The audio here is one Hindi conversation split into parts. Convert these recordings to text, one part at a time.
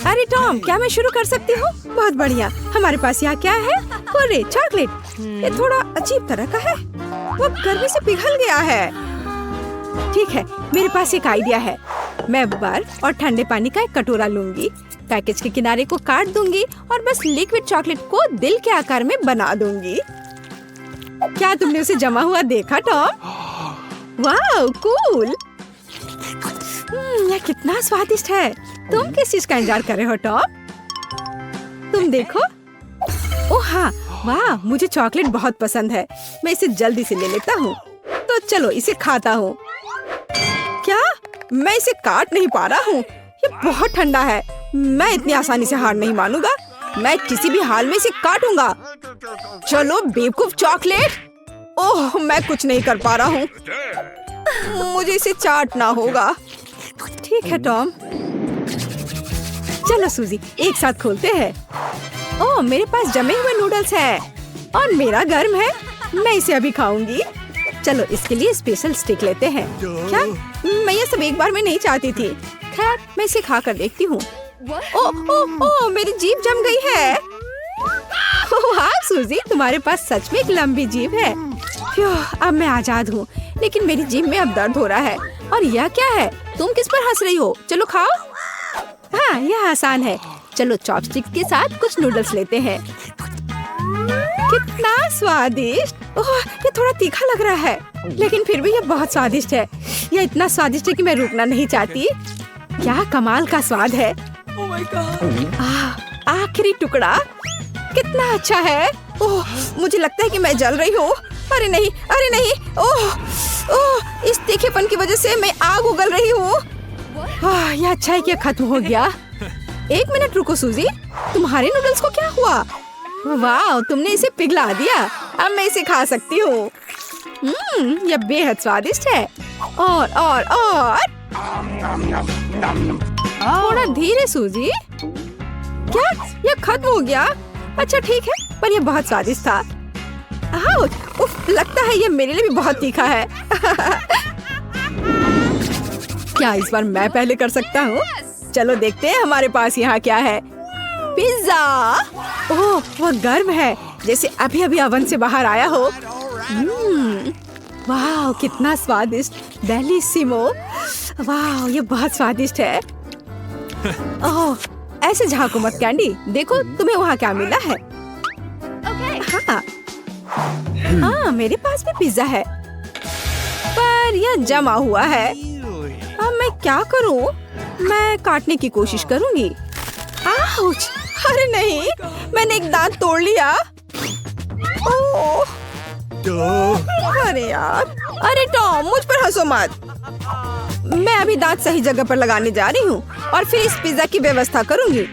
अरे टॉम, क्या मैं शुरू कर सकती हूँ? बहुत बढ़िया। हमारे पास यहाँ क्या है? अरे चॉकलेट। ये थोड़ा अजीब तरह का है। वो गर्मी से पिघल गया है। ठीक है, मेरे पास एक आइडिया है। मैं बर्फ और ठंडे पानी का एक कटोरा लूंगी, पैकेज के किनारे को काट दूंगी और बस लिक्विड चॉकलेट को दिल के आकार में बना दूंगी। क्या तुमने उसे जमा हुआ देखा टॉम? वाह, कूल। यह कितना स्वादिष्ट है। तुम किस चीज का इंतजार कर रहे हो टॉम? तुम देखो। ओह हाँ, वाह, मुझे चॉकलेट बहुत पसंद है। मैं इसे जल्दी से ले लेता हूँ। तो चलो इसे खाता हूँ। क्या? मैं इसे काट नहीं पा रहा हूँ। ये बहुत ठंडा है। मैं इतनी आसानी से हार नहीं मानूंगा। मैं किसी भी हाल में इसे काटूंगा। चलो बेवकूफ चॉकलेट। ओह, मैं कुछ नहीं कर पा रहा हूँ। मुझे इसे चाटना होगा। ठीक है टॉम। चलो सूजी, एक साथ खोलते हैं। ओह, मेरे पास जमे हुए नूडल्स हैं और मेरा गर्म है। मैं इसे अभी खाऊंगी। चलो इसके लिए स्पेशल स्टिक लेते हैं। क्या? मैं ये सब एक बार में नहीं चाहती थी। खैर, मैं इसे खा कर देखती हूँ। ओह, मेरी जीभ जम गई है। हाँ सूजी, तुम्हारे पास सच में एक लंबी जीभ है। अब मैं आजाद हूँ, लेकिन मेरी जीभ में अब दर्द हो रहा है। और यह क्या है? तुम किस पर हंस रही हो? चलो खाओ। हाँ, यह आसान है। चलो चॉपस्टिक के साथ कुछ नूडल्स लेते हैं। कितना स्वादिष्ट। ओह, ये थोड़ा तीखा लग रहा है, लेकिन फिर भी ये बहुत स्वादिष्ट है। यह इतना स्वादिष्ट है कि मैं रुकना नहीं चाहती। क्या कमाल का स्वाद है। आखिरी टुकड़ा कितना अच्छा है। ओह, मुझे लगता है कि मैं जल रही हूँ। अरे नहीं, अरे नहीं। ओह, इस तीखेपन की वजह से मैं आग उगल रही हूँ। यह अच्छा है कि खत्म हो गया। एक मिनट रुको सूजी, तुम्हारे नूडल्स को क्या हुआ? वाह, तुमने इसे पिघला दिया। अब मैं इसे खा सकती हूँ। यह बेहद स्वादिष्ट है। और थोड़ा धीरे सूजी। क्या यह खत्म हो गया? अच्छा ठीक है, पर यह बहुत स्वादिष्ट था। उफ, लगता है यह मेरे लिए भी बहुत तीखा है। क्या इस बार मैं पहले कर सकता हूँ? चलो देखते हैं हमारे पास यहाँ क्या है। पिज्जा। ओह, वह गर्म है, जैसे अभी अभी ओवन से बाहर आया हो। वाह, कितना स्वादिष्ट। बेलिसिमो। वाह, ये बहुत स्वादिष्ट है। ओह, ऐसे झांको मत कैंडी। देखो तुम्हें वहाँ क्या मिला है। हाँ, मेरे पास भी पिज्जा है, पर यह जमा हुआ है। अब मैं क्या करूँ? मैं काटने की कोशिश करूँगी। आउच! अरे नहीं, मैंने एक दांत तोड़ लिया। ओह! अरे यार! अरे टॉम, मुझ पर हंसो मत। मैं अभी दांत सही जगह पर लगाने जा रही हूँ और फिर इस पिज्जा की व्यवस्था करूँगी।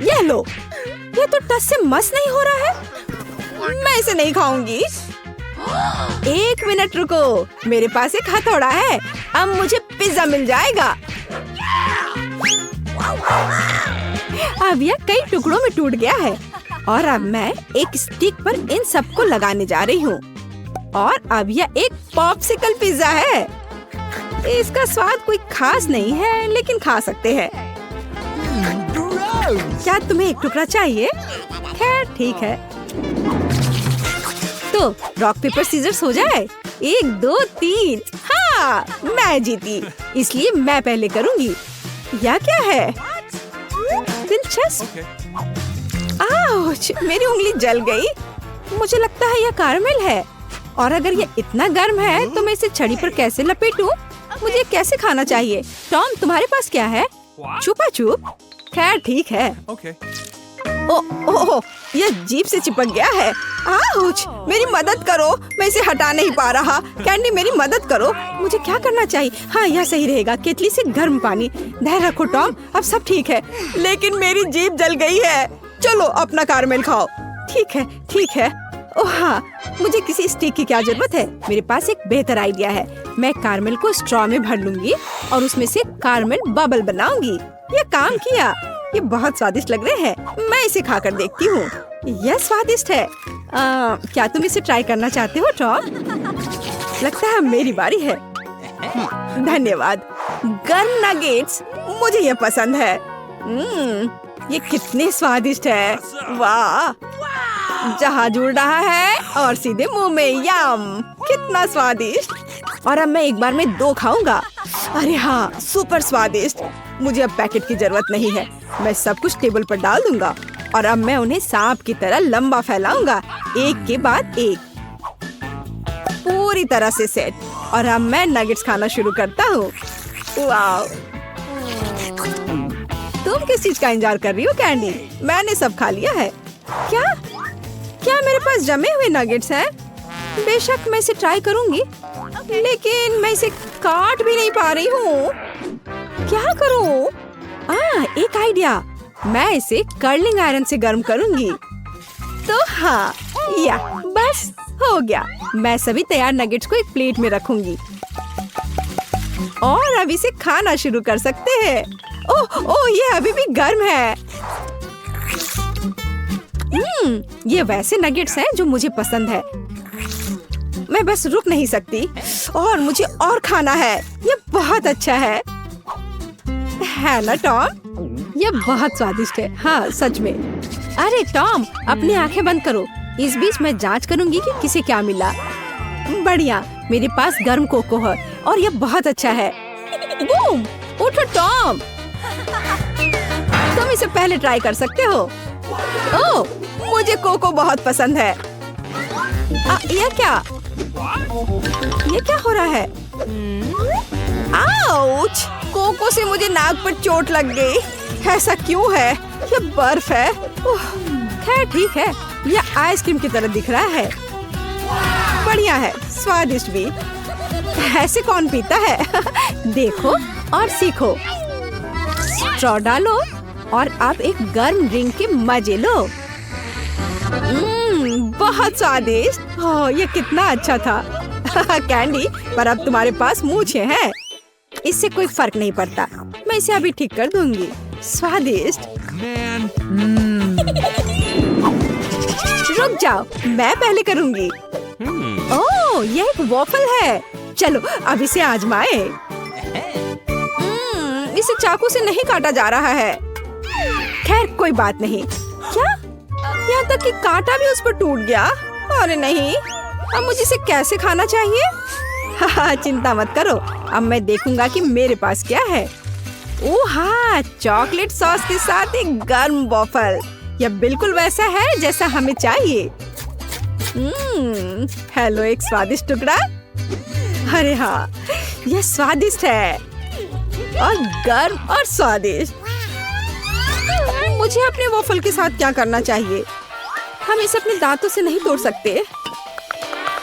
यह लो। यह तो टस से मस नहीं हो रहा है। मैं इसे नहीं खाऊंगी। एक मिनट रुको, मेरे पास एक हथौड़ा है। अब मुझे पिज्जा मिल जाएगा। अब यह कई टुकड़ों में टूट गया है और अब मैं एक स्टिक पर इन सबको लगाने जा रही हूँ। और अब यह एक पॉप्सिकल पिज्जा है। इसका स्वाद कोई खास नहीं है, लेकिन खा सकते हैं। क्या तुम्हें एक टुकड़ा चाहिए? खैर ठीक है। तो रॉक पेपर सीजर्स हो जाए। 1 2 3। हाँ, मैं जीती, इसलिए मैं पहले करूँगी। यह क्या है? दिलचस्प। आउच! मेरी उंगली जल गई। मुझे लगता है यह कारमेल है। और अगर यह इतना गर्म है तो मैं इसे छड़ी पर कैसे लपेटूं? मुझे कैसे खाना चाहिए? टॉम, तुम्हारे पास क्या है? छुपा छुप। खैर ठीक है। ओह, यह जीभ से चिपक गया है। आउच! मेरी मदद करो, मैं इसे हटा नहीं पा रहा। कैंडी, मेरी मदद करो। मुझे क्या करना चाहिए? हाँ, यह सही रहेगा। केतली से गर्म पानी। धैर्य रखो टॉम, अब सब ठीक है। लेकिन मेरी जीभ जल गई है। चलो अपना कारमेल खाओ। ठीक है, ठीक है। ओह हाँ, मुझे किसी स्टिक की क्या जरूरत है? मेरे पास एक बेहतर आइडिया है। मैं कारमेल को स्ट्रॉ में भर लूंगी और उसमें से कारमेल बबल बनाऊंगी। ये काम किया। ये बहुत स्वादिष्ट लग रहे हैं। मैं इसे खाकर देखती हूँ। यह स्वादिष्ट है। क्या तुम इसे ट्राई करना चाहते हो टॉम? लगता है मेरी बारी है। धन्यवाद। गर्म नगेट्स, मुझे ये पसंद है। ये कितने स्वादिष्ट है। वाह, जहाज उड़ रहा है और सीधे मुंह में। यम, कितना स्वादिष्ट। और अब मैं एक बार में 2 खाऊंगा। अरे हाँ, सुपर स्वादिष्ट। मुझे अब पैकेट की जरूरत नहीं है। मैं सब कुछ टेबल पर डाल दूंगा और अब मैं उन्हें सांप की तरह लंबा फैलाऊंगा, एक के बाद एक, पूरी तरह से सेट। और अब मैं नगेट्स खाना शुरू करता हूँ। वाह, तुम किस चीज का इंतजार कर रही हो कैंडी? मैंने सब खा लिया है। क्या मेरे पास जमे हुए नगेट्स हैं? बेशक मैं इसे ट्राई करूंगी, लेकिन मैं इसे काट भी नहीं पा रही हूँ। क्या करूँ? एक आइडिया, मैं इसे कर्लिंग आयरन से गर्म करूंगी। तो हाँ, या बस हो गया। मैं सभी तैयार नगेट्स को एक प्लेट में रखूंगी और अब इसे खाना शुरू कर सकते हैं। ओह, ये अभी भी गर्म है। ये वैसे नगेट्स हैं जो मुझे पसंद है। मैं बस रुक नहीं सकती और मुझे और खाना है। ये बहुत अच्छा है ना टॉम? ये बहुत स्वादिष्ट है। हाँ, सच में। अरे टॉम, अपनी आंखें बंद करो। इस बीच मैं जांच करूंगी कि किसे क्या मिला। बढ़िया, मेरे पास गर्म कोको है और ये बहुत अच्छा है। बूम! उठो टॉम, तुम इसे पहले ट्राई कर सकते हो। ओह, मुझे कोको बहुत पसंद है। ये क्या हो रहा है? आउच! कोको से मुझे नाक पर चोट लग गई। ऐसा क्यों है? ये बर्फ है। खैर ठीक है, यह आइसक्रीम की तरह दिख रहा है। बढ़िया है, स्वादिष्ट भी। ऐसे कौन पीता है? देखो और सीखो। स्ट्रॉ डालो और अब एक गर्म ड्रिंक के मजे लो। बहुत स्वादिष्ट। ये कितना अच्छा था। कैंडी, पर अब तुम्हारे पास मूंछें हैं। इससे कोई फर्क नहीं पड़ता। मैं इसे अभी ठीक कर दूंगी। स्वादिष्ट। रुक जाओ, मैं पहले करूंगी। ओह, ये एक वॉफल है। चलो अब इसे आजमाए। इसे चाकू से नहीं काटा जा रहा है। खैर कोई बात नहीं। क्या? यहाँ तक कि कांटा भी उस पर टूट गया। अरे नहीं, अब मुझे इसे कैसे खाना चाहिए? चिंता मत करो, अब मैं देखूंगा कि मेरे पास क्या है। ओह हाँ, चॉकलेट सॉस के साथ एक गर्म वॉफल। यह बिल्कुल वैसा है जैसा हमें चाहिए। हेलो, एक स्वादिष्ट टुकड़ा। अरे हाँ, यह स्वादिष्ट है और गर्म और स्वादिष्ट। मुझे अपने वॉफल के साथ क्या करना चाहिए? हम इसे अपने दांतों से नहीं तोड़ सकते।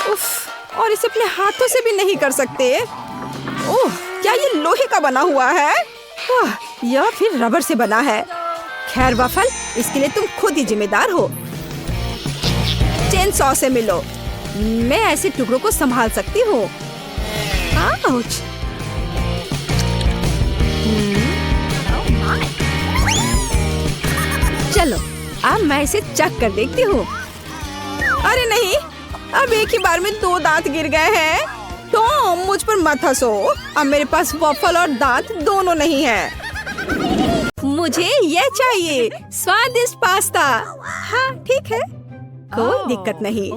उफ, और इसे अपने हाथों से भी नहीं कर सकते। ओह, क्या ये लोहे का बना हुआ है? या फिर रबर से बना है? खैर वॉफल, इसके लिए तुम खुद ही जिम्मेदार हो। चेन सॉ से मिलो। मैं ऐसे टुकड़ों को संभाल सकती हूँ। आउच! चलो, अब मैं इसे चख कर देखती हूँ। अरे नहीं, अब एक ही बार में 2 दांत गिर गए हैं। टॉम, मुझ पर मत हंसो। अब मेरे पास वॉफल और दांत दोनों नहीं हैं। मुझे ये चाहिए, स्वादिष्ट पास्ता। हाँ ठीक है, कोई दिक्कत नहीं।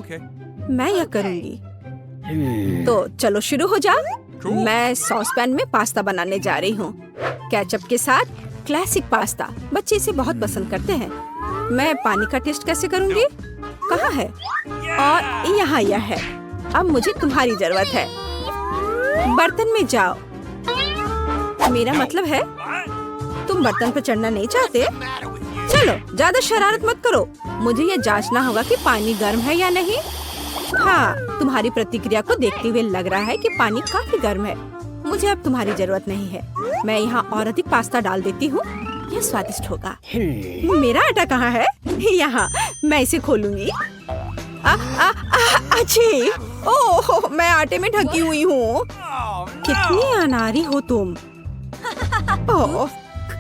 मैं यह करूँगी। तो चलो शुरू हो जाओ। मैं सॉसपैन में पास्ता बनाने जा रही हूँ। केचप के साथ क्लासिक पास्ता। बच्चे इसे बहुत पसंद करते हैं। मैं पानी का टेस्ट कैसे करूँगी? कहाँ है? और यहाँ यह है। अब मुझे तुम्हारी जरूरत है। बर्तन में जाओ। मेरा मतलब है, तुम बर्तन पर चढ़ना नहीं चाहते? चलो, ज्यादा शरारत मत करो। मुझे ये जांचना होगा कि पानी गर्म है या नहीं। हाँ, तुम्हारी प्रतिक्रिया को देखते हुए लग रहा है कि पानी काफी गर्म है। मुझे अब तुम्हारी जरूरत नहीं है। मैं यहाँ और अधिक पास्ता डाल देती हूँ। यह स्वादिष्ट होगा। मेरा आटा कहाँ है? यहाँ, मैं इसे खोलूंगी। अच्छी! ओह, मैं आटे में ढकी हुई हूँ। कितनी अनाड़ी हो तुम। ओह,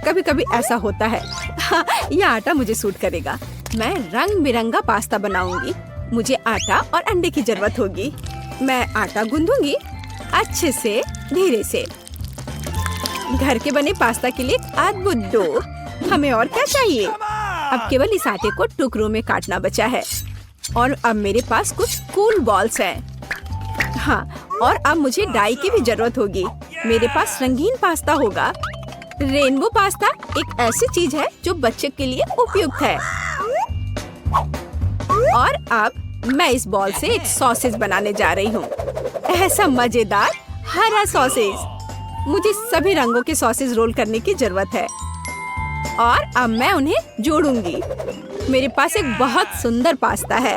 कभी कभी ऐसा होता है। यह आटा मुझे सूट करेगा। मैं रंग बिरंगा पास्ता बनाऊंगी। मुझे आटा और अंडे की जरूरत होगी। मैं आटा गूंदूंगी अच्छे से, धीरे से। घर के बने पास्ता के लिए अद्भुत डो। हमें और क्या चाहिए? अब केवल इस आटे को टुकड़ों में काटना बचा है। और अब मेरे पास कुछ कूल बॉल्स हैं। हाँ, और अब मुझे डाई की भी जरूरत होगी। मेरे पास रंगीन पास्ता होगा। रेनबो पास्ता एक ऐसी चीज है जो बच्चे के लिए उपयुक्त है। और अब मैं इस बॉल से एक सॉसेज बनाने जा रही हूँ। ऐसा मजेदार हरा सॉसेज। मुझे सभी रंगों के सॉसेज रोल करने की जरूरत है। और अब मैं उन्हें जोड़ूंगी। मेरे पास एक बहुत सुंदर पास्ता है।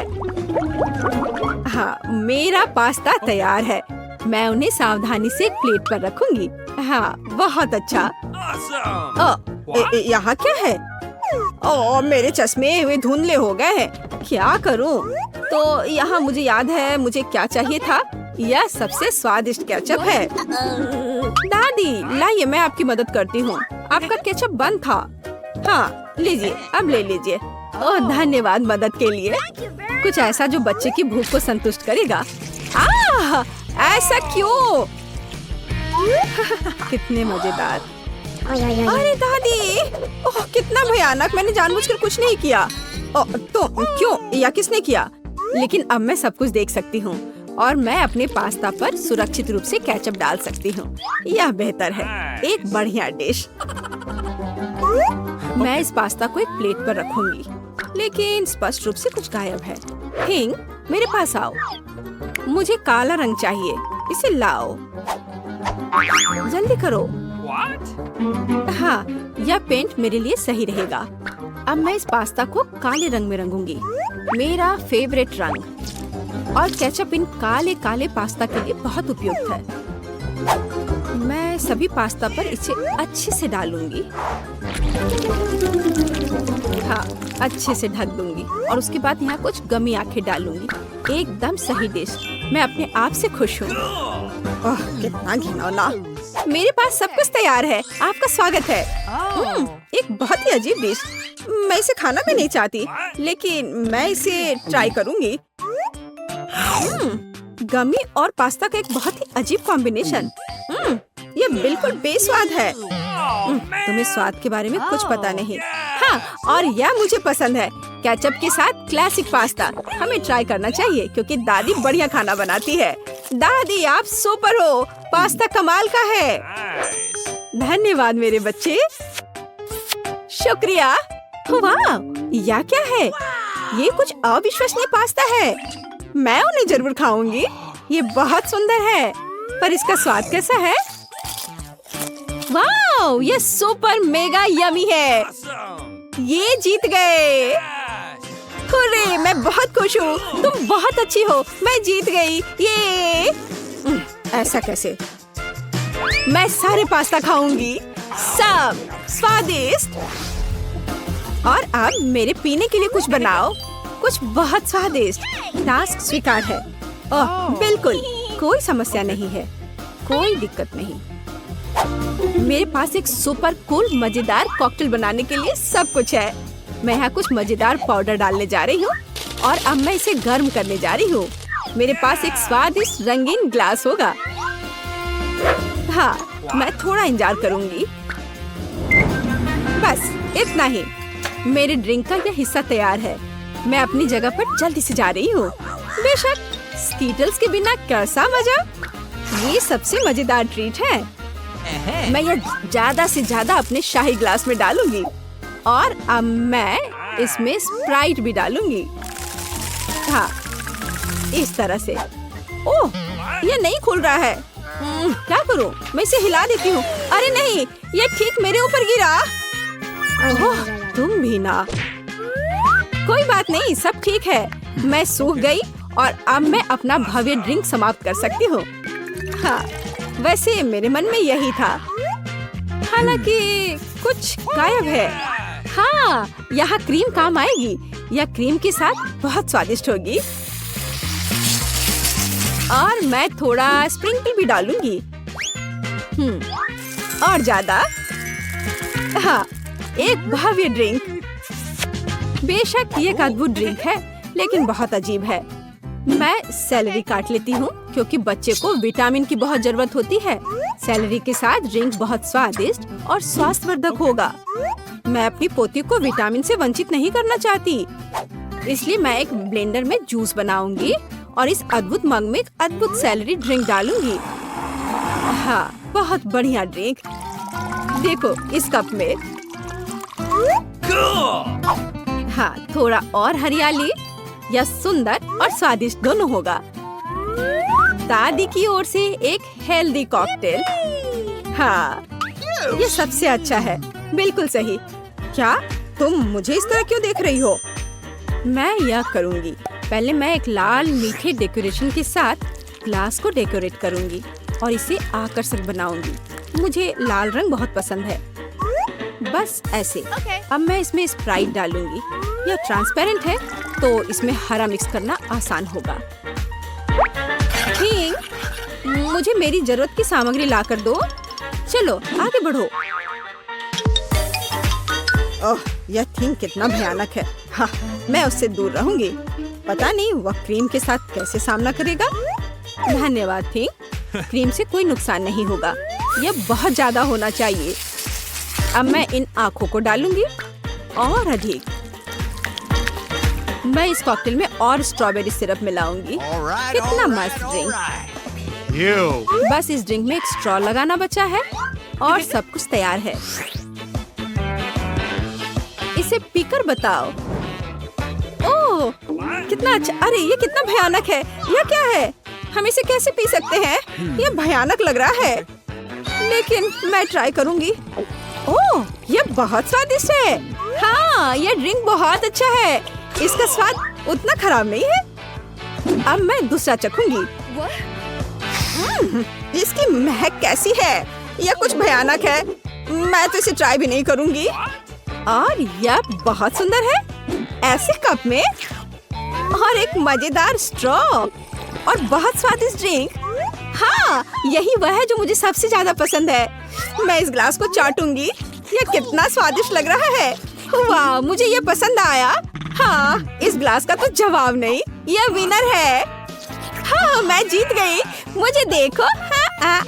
हाँ, मेरा पास्ता तैयार है। मैं उन्हें सावधानी से एक प्लेट पर रखूंगी। हाँ, बहुत अच्छा। यहाँ क्या है? ओ, मेरे चश्मे वे धुंधले हो गए हैं। क्या करूं? तो यहाँ मुझे याद है मुझे क्या चाहिए था। यह सबसे स्वादिष्ट केचप है। दादी लाइए, मैं आपकी मदद करती हूँ। आपका केचप बंद था। हाँ, लीजिए, अब ले लीजिए। ओह, धन्यवाद मदद के लिए। कुछ ऐसा जो बच्चे की भूख को संतुष्ट करेगा। ऐसा क्यों? कितने मजेदार। अरे दादी, ओह कितना भयानक। मैंने जानबूझकर कुछ नहीं किया। तो क्यों या किसने किया? लेकिन अब मैं सब कुछ देख सकती हूँ और मैं अपने पास्ता पर सुरक्षित रूप से केचप डाल सकती हूँ। यह बेहतर है। एक बढ़िया डिश। मैं इस पास्ता को एक प्लेट पर रखूंगी, लेकिन स्पष्ट रूप से कुछ गायब है। हिंग, मेरे पास आओ। मुझे काला रंग चाहिए। इसे लाओ, जल्दी करो। हाँ, यह पेंट मेरे लिए सही रहेगा। अब मैं इस पास्ता को काले रंग में रंगूंगी, मेरा फेवरेट रंग। और केचप इन काले काले पास्ता के लिए बहुत उपयुक्त है। मैं सभी पास्ता पर इसे अच्छे से डालूंगी। हाँ, अच्छे से ढक दूंगी और उसके बाद यहाँ कुछ गमी आंखें डालूंगी। एकदम सही डिश। मैं अपने आप से खुश हूँ। ओह, कितना घिनौना। मेरे पास सब कुछ तैयार है। आपका स्वागत है। एक बहुत ही अजीब डिश। मैं इसे खाना भी नहीं चाहती, लेकिन मैं इसे ट्राई करूंगी। गमी और पास्ता का एक बहुत ही अजीब कॉम्बिनेशन। ये बिल्कुल बेस्वाद है। तुम्हें स्वाद के बारे में कुछ पता नहीं। हाँ, और यह मुझे पसंद है। केचप के साथ क्लासिक पास्ता। हमें ट्राई करना चाहिए क्योंकि दादी बढ़िया खाना बनाती है। दादी, आप सुपर हो। पास्ता कमाल का है। धन्यवाद मेरे बच्चे। शुक्रिया। वाह, यह क्या है? ये कुछ अविश्वसनीय पास्ता है। मैं उन्हें जरूर खाऊंगी। ये बहुत सुंदर है, पर इसका स्वाद कैसा है? वाह, ये सुपर मेगा यमी है। ये जीत गए। हुर्रे, मैं बहुत खुश हूँ। तुम बहुत अच्छी हो। मैं जीत गई। ये ऐसा कैसे? मैं सारे पास्ता खाऊंगी, सब स्वादिष्ट। और अब मेरे पीने के लिए कुछ बनाओ, कुछ बहुत स्वादिष्ट। टास्क स्वीकार है। ओह, बिल्कुल कोई समस्या नहीं है, कोई दिक्कत नहीं। मेरे पास एक सुपर कूल मजेदार कॉकटेल बनाने के लिए सब कुछ है। मैं यहाँ कुछ मजेदार पाउडर डालने जा रही हूँ और अब मैं इसे गर्म करने जा रही हूँ। मेरे पास एक स्वादिष्ट रंगीन ग्लास होगा। हाँ, मैं थोड़ा इंतजार करूँगी। बस इतना ही। मेरे ड्रिंक का यह हिस्सा तैयार है। मैं अपनी जगह पर जल्दी से जा रही हूँ। बेशक, स्कीटल्स के बिना कैसा मजा। ये सबसे मजेदार ट्रीट है। मैं यह ज्यादा से ज्यादा अपने शाही ग्लास में डालूंगी और अब मैं इसमें स्प्राइट भी डालूंगी। हाँ, इस तरह से। ओह, ये नहीं खुल रहा है। क्या करूं? मैं इसे हिला देती हूँ। अरे नहीं, ये ठीक मेरे ऊपर गिरा। ओह, तुम भी ना। कोई बात नहीं, सब ठीक है। मैं सूख गई और अब मैं अपना भव्य ड्रिंक समाप्त कर सकती हूँ। हाँ, वैसे मेरे मन में यही था, हालांकि कुछ गायब है। हाँ, यहाँ क्रीम काम आएगी। यह क्रीम के साथ बहुत स्वादिष्ट होगी। और मैं थोड़ा स्प्रिंकल भी डालूंगी। और ज्यादा। हाँ, एक भव्य ड्रिंक। बेशक ये एक अद्भुत ड्रिंक है, लेकिन बहुत अजीब है। मैं सेलेरी काट लेती हूँ क्योंकि बच्चे को विटामिन की बहुत जरूरत होती है। सेलेरी के साथ ड्रिंक बहुत स्वादिष्ट और स्वास्थ्यवर्धक होगा। मैं अपनी पोती को विटामिन से वंचित नहीं करना चाहती, इसलिए मैं एक ब्लेंडर में जूस बनाऊंगी और इस अद्भुत मग में एक अद्भुत सेलेरी ड्रिंक डालूंगी। हाँ, बहुत बढ़िया ड्रिंक। देखो इस कप में। हाँ, थोड़ा और हरियाली या सुंदर और स्वादिष्ट दोनों होगा। दादी की ओर से एक हेल्दी कॉकटेल। हाँ, ये सबसे अच्छा है। बिल्कुल सही। क्या तुम मुझे इस तरह क्यों देख रही हो? मैं यह करूँगी। पहले मैं एक लाल मीठे डेकोरेशन के साथ ग्लास को डेकोरेट करूँगी और इसे आकर्षक बनाऊंगी। मुझे लाल रंग बहुत पसंद है। बस ऐसे। अब मैं इसमें स्प्राइट डालूंगी। यह ट्रांसपेरेंट है तो इसमें हरा मिक्स करना आसान होगा। ठीक, मुझे मेरी जरूरत की सामग्री ला कर दो। चलो आगे बढ़ो। ओह, यह थिंग कितना भयानक है। हाँ, मैं उससे दूर रहूंगी। पता नहीं वह क्रीम के साथ कैसे सामना करेगा। धन्यवाद थिंग। क्रीम से कोई नुकसान नहीं होगा। यह बहुत ज्यादा होना चाहिए। अब मैं इन आँखों को डालूंगी और अधिक। मैं इस कॉकटेल में और स्ट्रॉबेरी सिरप मिलाऊंगी। कितना मस्त ड्रिंक। बस इस ड्रिंक में एक स्ट्रॉ लगाना बचा है और सब कुछ तैयार है। इसे पीकर बताओ। ओह, कितना अच्छा। अरे ये कितना भयानक है। यह क्या है? हम इसे कैसे पी सकते हैं? यह भयानक लग रहा है, लेकिन मैं ट्राई करूंगी। ओह, यह बहुत स्वादिष्ट है। हाँ, यह ड्रिंक बहुत अच्छा है। इसका स्वाद उतना खराब नहीं है। अब मैं दूसरा चखूंगी। इसकी महक कैसी है? यह कुछ भयानक है। मैं तो इसे ट्राई भी नहीं करूंगी। और यह बहुत सुंदर है। ऐसे कप में और एक मजेदार स्ट्रॉ और बहुत स्वादिष्ट ड्रिंक। हाँ, यही वह है जो मुझे सबसे ज्यादा पसंद है। मैं इस ग्लास को चाटूंगी। यह कितना स्वादिष्ट लग रहा है। वाह, मुझे ये पसंद आया। हाँ, इस ग्लास का तो जवाब नहीं। यह विनर है। हाँ, मैं जीत गई। मुझे देखो। हाँ,